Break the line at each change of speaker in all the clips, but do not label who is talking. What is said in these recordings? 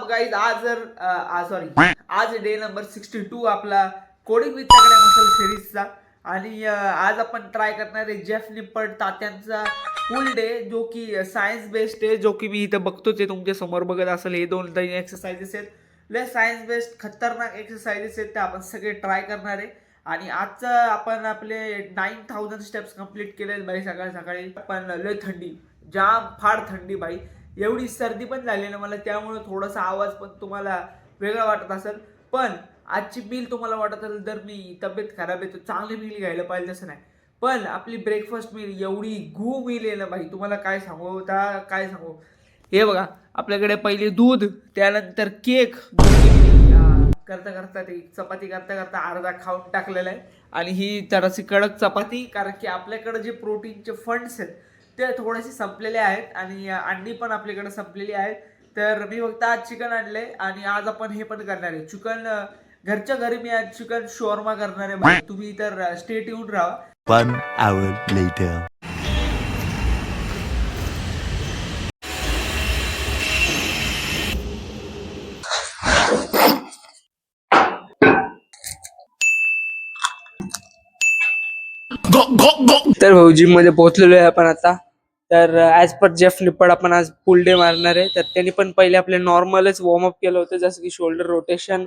Up guys? आज day number 62 आपला coding with तगड्या muscle सिरीजचा. आणि आज आपण ट्राय करणार आहे जेफ निप्पट तात्यांचा फुल डे, जो की सायन्स बेस्ड आहे, जो की मी इथं बघतोच आहे, तुमच्या समोर बघत असेल. हे दोन एक्सरसाइजेस आहेत, लय सायन्स बेस्ड खतरनाक एक्सरसाइजेस आहेत, ते आपण सगळे ट्राय करणार आहे. आणि आजचं आपण आपले 9000 स्टेप्स कंप्लीट केले भाई. सकाळी सकाळी पण लय थंडी, जाम फार थंडी भाई. एवढी सर्दी पण झाली ना मला, त्यामुळे थोडासा आवाज पण तुम्हाला वेगळा वाटत असेल. पण आजची मील तुम्हाला वाटत असेल तर मी तब्येत खराब आहे तर चांगली मील घ्यायला पाहिजे, तसं नाही. पण आपली ब्रेकफास्ट मील एवढी गू मील आहे ना भाई, तुम्हाला काय सांगू काय सांगू. हे बघा, आपल्याकडे पहिले दूध, त्यानंतर केक, करता करता ते चपाती करता करता अर्धा खाऊन टाकलेला आहे. आणि ही जराशी कडक चपाती, कारण की आपल्याकडे जे प्रोटीनचे फंड्स आहेत ते थोडेसे संपलेले आहेत. आणि अंडी पण आपल्याकडे संपलेली आहेत. तर मी फक्त आज चिकन आणले आणि आज आपण हे पण करणार आहे चिकन. घरच्या घरी मी आज चिकन शॉर्मा करणार आहे भाई. तुम्ही तर स्टे ट्यून राहा.
1 hour later.
तर भाऊ जिम मध्ये पोहोचलेलो आहे आपण आता. तर ॲज पर जेफ निप्पट आपण आज फुल डे मारणार आहे. तर त्यांनी पण पहिले आपले नॉर्मलच वॉर्मअप केलं होतं, जसं की शोल्डर रोटेशन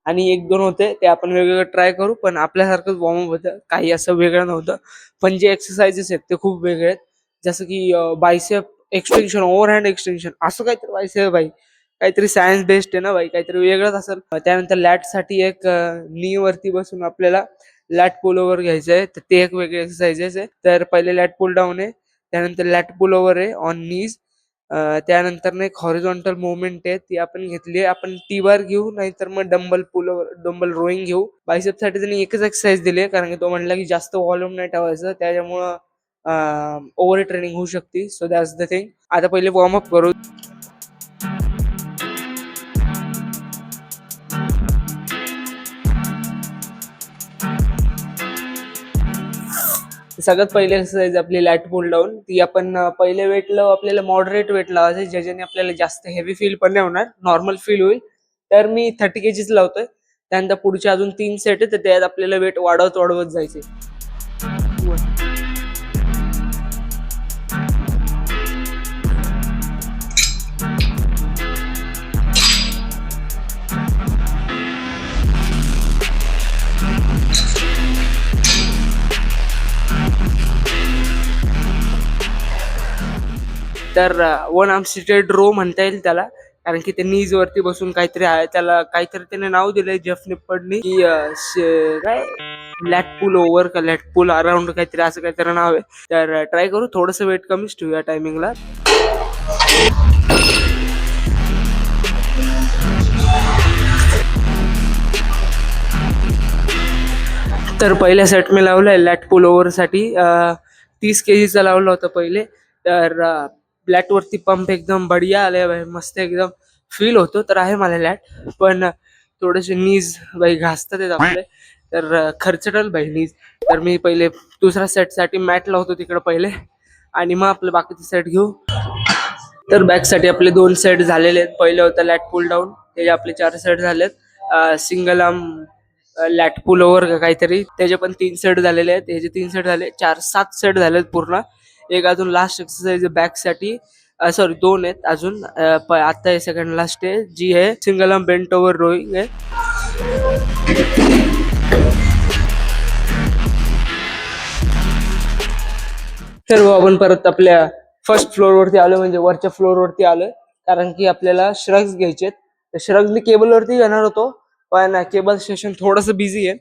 आणि 1-2 होते, ते आपण वेगवेगळं ट्राय करू. पण आपल्यासारखंच वॉर्मअप होतं, काही असं वेगळं नव्हतं. पण जे एक्सरसाइजेस आहेत ते खूप वेगळे आहेत, जसं की बायसेप एक्सटेन्शन, ओव्हरहँड एक्सटेन्शन, असं काहीतरी बायसेप भाई. काहीतरी सायन्स बेस्ड आहे ना भाई, काहीतरी वेगळंच असेल. त्यानंतर लॅट साठी एक नी वरती बसून आपल्याला लॅट पुल ओव्हर घ्यायचं आहे, तर ते एक वेगळे एक्सरसाइजेस आहे. तर पहिले लॅट पुल डाऊन आहे, त्यानंतर लॅट पुल ओव्हर आहे ऑन नीज. त्यानंतर एक हॉरिझॉन्टल मुवमेंट आहे, ती आपण घेतली आहे. आपण टी बार घेऊ, नाहीतर मग डंबल पुल ओव्हर, डंबल रोईंग घेऊ. बायसेप साठी त्यांनी एकच एक्सरसाइज दिली आहे, कारण की तो म्हणला की जास्त व्हॉल्यूम नाही ठेवायचं, त्याच्यामुळं ओव्हर ट्रेनिंग होऊ शकते. So that's the thing. आता पहिले वॉर्मअप करू. सगळ्यात पहिली एक्सरसाइज आपली लॅट पुल डाऊन. ती आपण पहिले वेटला आपल्याला मॉडरेट वेट लावायचं, ज्याच्याने आपल्याला जास्त हेवी फील पण नाही होणार, नॉर्मल फील होईल. तर मी 30 kgs लावतोय. त्यानंतर पुढचे अजून 3 सेट आहे, तर त्यात आपल्याला वेट वाढवत जायचे. तर 1 arm seated row म्हणता येईल त्याला, कारण की ते नीज वरती बसून काहीतरी आहे. त्याला काहीतरी त्याने नाव दिलंय जेफ निप्पटनी, की काय लॅट पुल ओव्हर का लॅट पुल अराउंड, काहीतरी असं काहीतरी नाव आहे. तर ट्राय करू, थोडस वेट कमीच ठेवूया टायमिंगला. तर पहिल्या सेट मी लावलाय लॅट पुल ओव्हर साठी, 30 kgचा लावला होता पहिले. तर लॅट वरती पंप एकदम बढिया आले भाई, मस्त एकदम फील होतो. तर आहे मला लॅट, पण थोडेसे नीज भाई घासतात आहेत आपले, तर खर्चटल भाई नीज. तर मी पहिले दुसऱ्या सेट साठी मॅट लावतो तिकडे पहिले, आणि मग आपले बाकीचे सेट घेऊ. तर बॅक साठी आपले 2 सेट झालेले आहेत. पहिले होतं लॅट पुल डाऊन, त्याचे आपले 4 सेट झालेत. सिंगल आर्म लॅट पुल ओव्हर का काहीतरी, त्याचे पण 3 सेट झालेले आहेत. त्याचे 3 सेट झाले, 7 सेट झालेत पूर्ण. एक अजून लास्ट एक्सरसाइज बॅक साठी, सॉरी 2 आहेत अजून. आता हे सेकंड लास्ट आहे, जी आहे single arm bent over rowing आहे. तर आपण परत आपल्या फर्स्ट फ्लोर वरती आलो, म्हणजे वरच्या फ्लोर वरती आलोय, कारण की आपल्याला श्रग्स घ्यायचे. तर श्रग्स मी केबल वरती घेणार होतो, पण केबल स्टेशन थोडस बिझी आहे,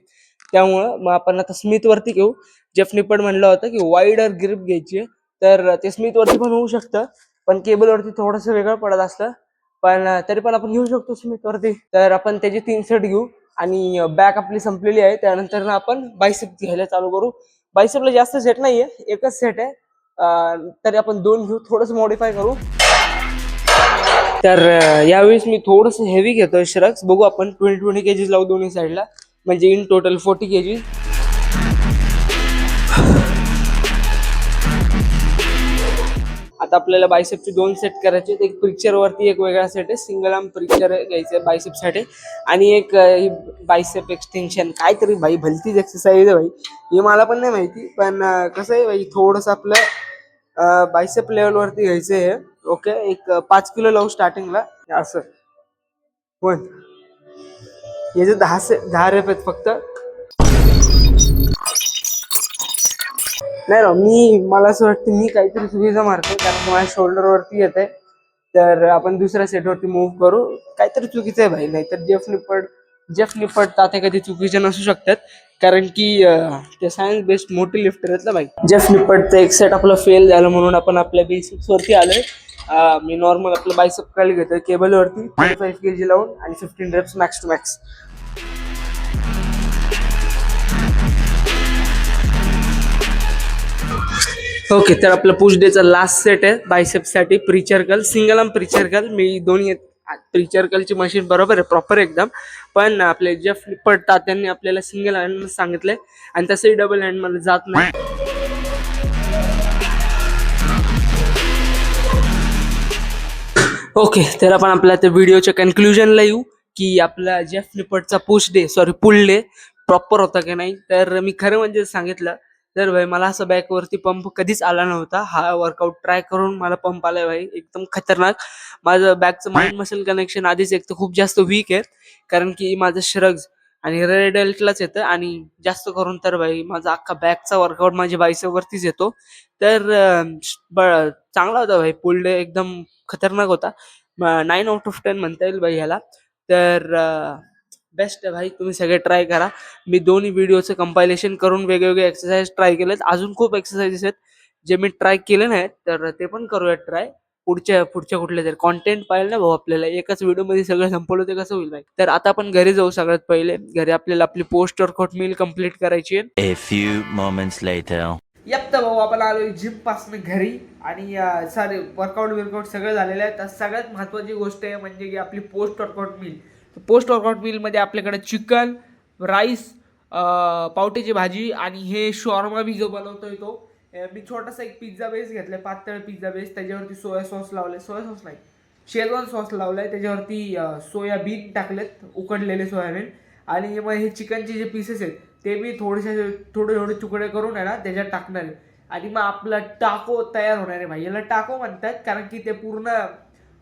त्यामुळं मग आपण आता स्मिथ वरती घेऊ. जेफ निप्पट म्हणलं होतं की वाईडर ग्रिप घ्यायची आहे, तर ते स्मिथ वरती पण होऊ शकतं, पण केबल वरती थोडस वेगळं पडत असतं. पण तरी पण आपण घेऊ शकतो स्मिथ वरती. तर आपण त्याचे 3 सेट घेऊ, आणि बॅक आपली संपलेली आहे. त्यानंतर आपण बायसेप घ्यायला चालू करू. बायसेपला जास्त सेट नाहीये, एकच सेट आहे, तरी आपण 2 घेऊ, थोडस मॉडिफाय करू. तर यावेळेस मी थोडस हेवी घेतोय श्रग्स. बघू आपण 20 kgs लावू दोन्ही साईडला, म्हणजे इन टोटल 40 kg. आता आपल्याला बायसेपचे 2 सेट करायचे. एक प्रिक्चर वरती एक वेगळा सेट आहे, सिंगल आर्म प्रिक्चर घ्यायचं बायसेप साठी, आणि एक बायसेप एक्सटेन्शन काहीतरी भाई भलतीच एक्सरसाइज आहे भाई, हे मला पण नाही माहिती. पण कसं आहे भाई, थोडंसं आपलं बायसेप लेवल वरती घ्यायचं आहे. ओके, एक 5 किलो लावू स्टार्टिंगला असं. पण याचे 10 रेप आहेत फक्त. नाही ना, मला असं वाटतं मी काहीतरी चुकीचं मारतो, कारण माझ्या शोल्डर वरती येत आहे. तर आपण दुसऱ्या सेटवरती मूव्ह करू. काहीतरी चुकीचं आहे भाई, नाही तर जेफ निपट तात्या कधी चुकीचे नसू शकतात, कारण की ते सायन्स बेस्ड मोठी लिफ्टर आहेत ना भाई. जेफ निपटचं एक सेट आपलं फेल झालं, म्हणून आपण आपल्या बेसिक्स वरती आलोय. मी नॉर्मल आपलं बायसेप खाली घेतोय केबलवरती 45 kg लावून, आणि 15 reps max to max. Okay, तर आपलं पुश डेचा लास्ट सेट आहे बायसेपसाठी preacher curl, single arm preacher curl. मी दोन्ही प्रीचर कर्लची मशीन बरोबर आहे, प्रॉपर एकदम. पण आपले जेफ निपट त्यांनी आपल्याला सिंगल हँड सांगितलंय, आणि तसंही डबल हँड मला जात नाही. ओके, तर आपण आपल्या त्या व्हिडिओच्या कन्क्लुजनला येऊ की आपला जेफ निपटचा पुल डे प्रॉपर होता की नाही. तर मी खरं म्हणजे सांगितलं तर भाई, मला असं बॅकवरती पंप कधीच आला नव्हता. हा वर्कआउट ट्राय करून मला पंप आलाय भाई, एकदम खतरनाक. माझं बॅकचं माइंड मसल कनेक्शन आधीच एक तर खूप जास्त वीक आहे, कारण की माझं श्रग्स आणि रेड डेल्टलाच येतं, आणि जास्त करून तर भाई माझा अख्खा बॅकचा वर्कआउट माझ्या बायसेपवरतीच येतो. तर चांगला होता भाई, पुल डे एकदम खतरनाक होता. 9 out of 10 म्हणता येईल भाई ह्याला. तर बेस्ट आहे भाई, तुम्ही सगळे ट्राय करा. मी दोन्ही व्हिडिओचं कंपायलेशन करून वेगवेगळे एक्सरसाइज ट्राय केलेत. अजून खूप एक्सरसाइजेस आहेत जे मी ट्राय केले नाहीत, तर ते पण करूयात ट्राय. पुढच्या कुठले तरी कॉन्टेंट पाहिजे ना भाऊ आपल्याला, एकाच व्हिडिओमध्ये सगळं संपवलं ते कसं होईल भाई. तर आता आपण घरी जाऊ. सगळ्यात पहिले घरी आपल्याला आपली पोस्ट वर्कआउट मील कम्प्लीट करायची आहे.
A few moments later.
तर भाऊ आपण आलोय जिम पासून घरी, आणि सारे वर्कआउट सगळं झालेलं आहे. तर सगळ्यात महत्त्वाची गोष्ट आहे म्हणजे की आपली post workout meal. Post workout मीलमध्ये आपल्याकडे चिकन, राईस, पावट्याची भाजी, आणि हे शॉर्मा मी जो बनवतोय तो मी छोटासा एक पिझ्झा बेस घेतलाय, पातळ पिझ्झा बेस. त्याच्यावरती सोया सॉस लावलाय, सोया सॉस नाही शेजवान सॉस लावलाय. त्याच्यावरती सोयाबीन टाकलेत, उकडलेले सोयाबीन. आणि मग हे चिकनचे जे पीसेस आहेत ते मी थोडे तुकडे करून आहे ना त्याच्यात टाकणार आहे, आणि मग आपला टाको तयार होणार आहे भाई. याला टाको म्हणतात कारण की ते पूर्ण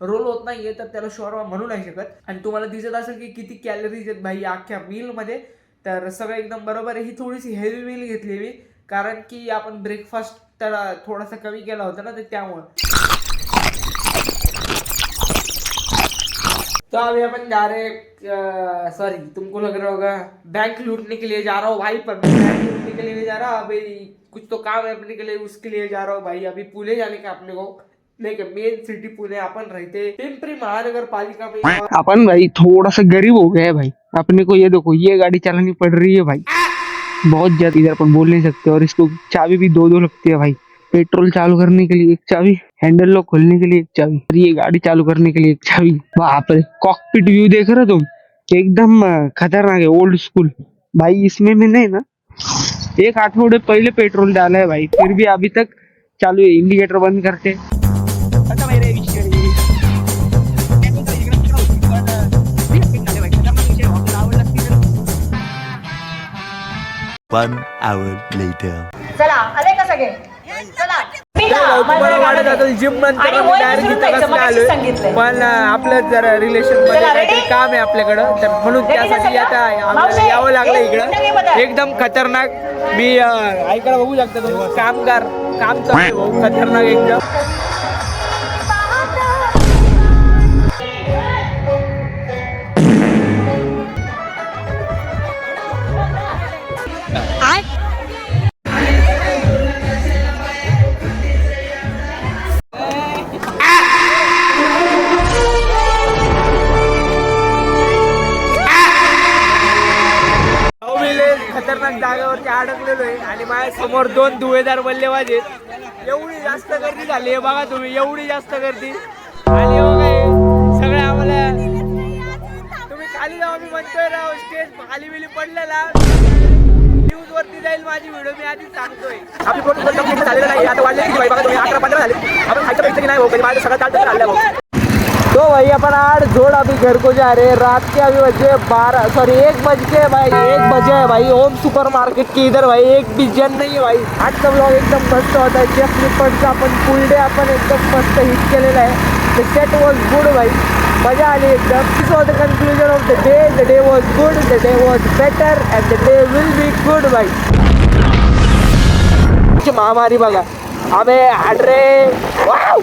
रोल होत नाहीये, तर त्याला शॉर्मा म्हणू नाही शकत. आणि तुम्हाला दिसत असेल की किती कॅलरीज आहेत भाई अख्ख्या मीलमध्ये. तर सगळं एकदम बरोबर आहे. ही थोडीशी हेवी मील घेतली मी, कारण की आपण ब्रेकफास्ट त्याला थोडासा कमी केला होता ना, तर त्यामुळे. तो अभी अपन जा रहे सॉरी तुमको लग रहा होगा बैंक लूटने के लिए जा रहा हूँ भाई, पर बैंक लूटने के लिए नहीं जा रहा अभी, कुछ तो काम है अपने के लिए, उसके लिए जा रहा हूँ भाई. अभी पुणे जाने का अपने को, नहीं मेन सिटी पुणे. अपन रहते पिंपरी महानगर पालिका में.
अपन भाई थोड़ा सा गरीब हो गया है भाई, अपने को ये देखो ये गाड़ी चलानी पड़ रही है भाई, बहुत ज्यादा. इधर अपन बोल नहीं सकते, और इसको चाबी भी दो लगती है भाई. पेट्रोल चालू करने के लिए एक चाबी, हैंडल लॉक खोलने के लिए एक चाबी, और ये गाड़ी चालू करने के लिए एक चाबी. वहां पर कॉकपिट व्यू देख रहे हो तुम, एकदम खतरनाक है, ओल्ड स्कूल भाई. इसमें मैंने ना 1 आठवड़े पहले पेट्रोल डाला है भाई, फिर भी अभी तक चालू है. इंडिकेटर बंद करते
1 hour later.
चला आले का सगळे चला
तुम्हाला वाटत असेल जिम नंतर आम्ही डायरेक्ट इथं कसं आलोय, पण आपलं जरा रिलेशन मध्ये काहीतरी काम आहे आपल्याकडं, तर म्हणून त्यासाठी आता आम्हाला यावं लागलं इकडं. एकदम खतरनाक. मी इकडं बघू शकता तुम्ही, काम चालू आहे भाऊ, खतरनाक एकदम. खतरनाक जागेवरती अडकलेलो आहे, आणि माझ्या समोर 2 धुवेदार बल्लेबाज आहेत. एवढी जास्त गर्दी झाली आहे बघा तुम्ही, एवढी जास्त गर्दी. आणि सगळे आम्हाला तुम्ही खाली जाऊ मी म्हणतोय राव, स्टेज खाली बिली पडलेला न्यूज वरती जाईल माझी व्हिडिओ, मी आधीच सांगतोय. आपली प्रोटीन कंप्लीट झालेलं नाही, आता वाजले किती बघा तुम्ही, 11-15 झाले. आपण खायचं की नाही भाऊ कधी माझं सगळं चालतं चाललंय भाऊ. तो भाई अपन 8 जोड़ अभी घर को जा रहे हैं. रात के अभी बजे 1 बज के भाई 1 बजे है भाई. होम सुपर मार्केट के इधर भाई एक भी जन नहीं है भाई. आजचा ब्लॉग एकदम मस्त होता है. जेफ लिपर्डचा आपण फुल डे आपण एकदम मस्त हिट केलेला आहे. द सेट वॉज गुड भाई, मजा आली एकदम. This was the conclusion of the day. The day was good, the day was better and the day will be good भाई. महामारी बघा आम्ही हाडरे. वाव!